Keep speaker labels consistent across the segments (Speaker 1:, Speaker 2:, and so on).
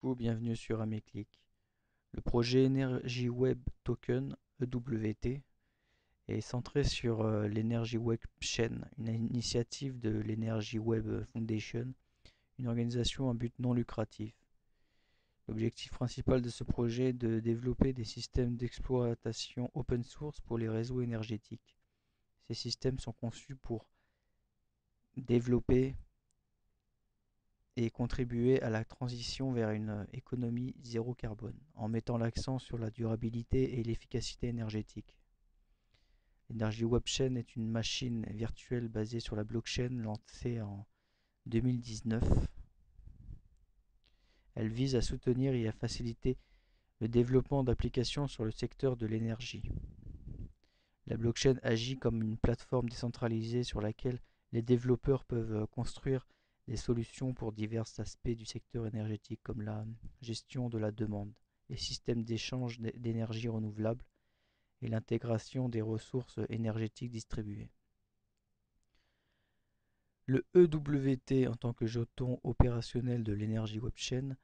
Speaker 1: Bienvenue sur Ameclick. Le projet Energy Web Token (EWT) est centré sur l'Energy Web Chain, une initiative de l'Energy Web Foundation, une organisation à but non lucratif. L'objectif principal de ce projet est de développer des systèmes d'exploitation open source pour les réseaux énergétiques. Ces systèmes sont conçus pour développer et contribuer à la transition vers une économie zéro carbone, en mettant l'accent sur la durabilité et l'efficacité énergétique. L'Energy Web Chain est une machine virtuelle basée sur la blockchain lancée en 2019. Elle vise à soutenir et à faciliter le développement d'applications sur le secteur de l'énergie. La blockchain agit comme une plateforme décentralisée sur laquelle les développeurs peuvent construire des solutions pour divers aspects du secteur énergétique comme la gestion de la demande, les systèmes d'échange d'énergie renouvelable et l'intégration des ressources énergétiques distribuées. Le EWT en tant que jeton opérationnel de l'Energy Web Chain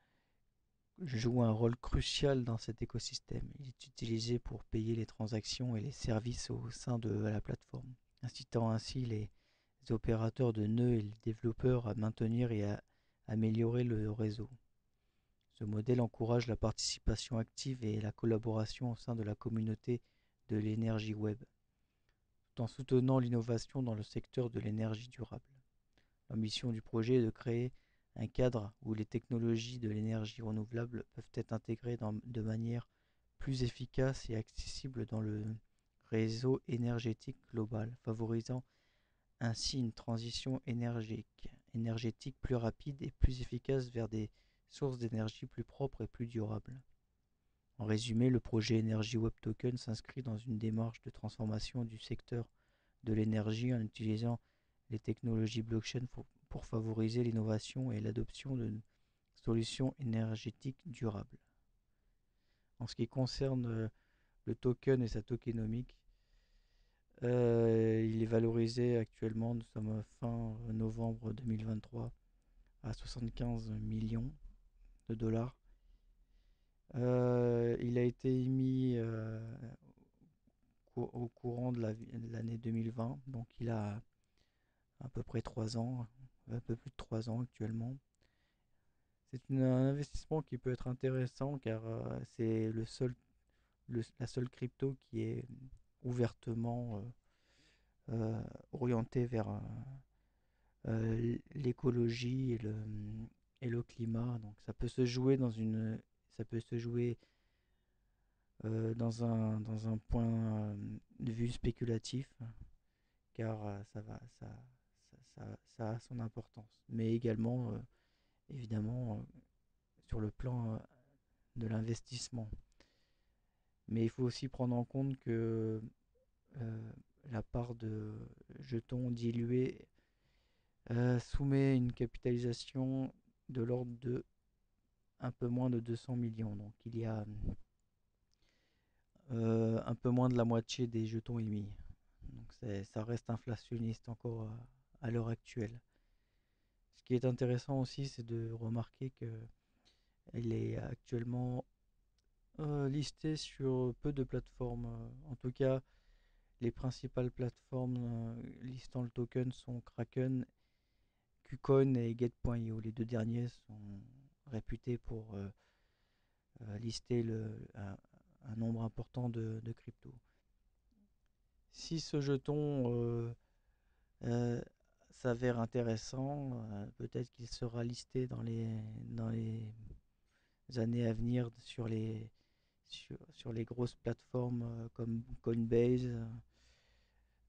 Speaker 1: joue un rôle crucial dans cet écosystème. Il est utilisé pour payer les transactions et les services au sein de la plateforme, incitant ainsi les opérateurs de nœuds et les développeurs à maintenir et à améliorer le réseau. Ce modèle encourage la participation active et la collaboration au sein de la communauté de l'énergie web, tout en soutenant l'innovation dans le secteur de l'énergie durable. L'ambition du projet est de créer un cadre où les technologies de l'énergie renouvelable peuvent être intégrées de manière plus efficace et accessible dans le réseau énergétique global, favorisant ainsi une transition énergétique plus rapide et plus efficace vers des sources d'énergie plus propres et plus durables. En résumé, le projet Energy Web Token s'inscrit dans une démarche de transformation du secteur de l'énergie en utilisant les technologies blockchain pour favoriser l'innovation et l'adoption de solutions énergétiques durables. En ce qui concerne le token et sa tokenomique, il est valorisé actuellement, nous sommes fin novembre 2023, à 75 millions de dollars. Il a été émis au courant de l'année 2020, donc il a à peu près 3 ans, un peu plus de 3 ans actuellement. C'est un investissement qui peut être intéressant car c'est la seule crypto qui est ouvertement orientée vers l'écologie et le climat. Donc ça peut se jouer dans un point de vue spéculatif, car ça a son importance. Mais également, évidemment, sur le plan de l'investissement. Mais il faut aussi prendre en compte que la part de jetons dilués soumet une capitalisation de l'ordre de un peu moins de 200 millions. Donc il y a un peu moins de la moitié des jetons émis. Donc ça reste inflationniste encore à l'heure actuelle. Ce qui est intéressant aussi, c'est de remarquer qu'elle est actuellement listée sur peu de plateformes. En tout cas, les principales plateformes listant le token sont Kraken, KuCoin et Get.io. Les deux derniers sont réputés pour lister un nombre important de cryptos. Si ce jeton euh, s'avère intéressant, peut-être qu'il sera listé dans les années à venir sur les grosses plateformes comme Coinbase,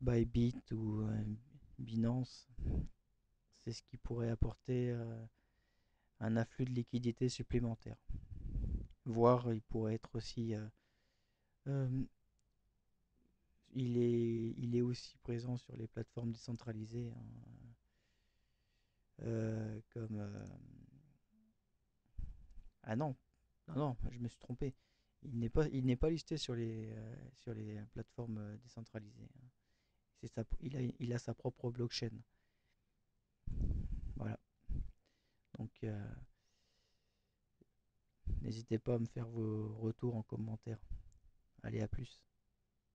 Speaker 1: Bybit ou Binance. C'est ce qui pourrait apporter un afflux de liquidités supplémentaire. Voire il pourrait être aussi euh, il est aussi présent sur les plateformes décentralisées, hein, comme ah non, non, non, je me suis trompé. Il n'est pas listé sur les plateformes décentralisées, hein. Il a sa propre blockchain. Voilà. Donc N'hésitez pas à me faire vos retours en commentaire. Allez, à plus.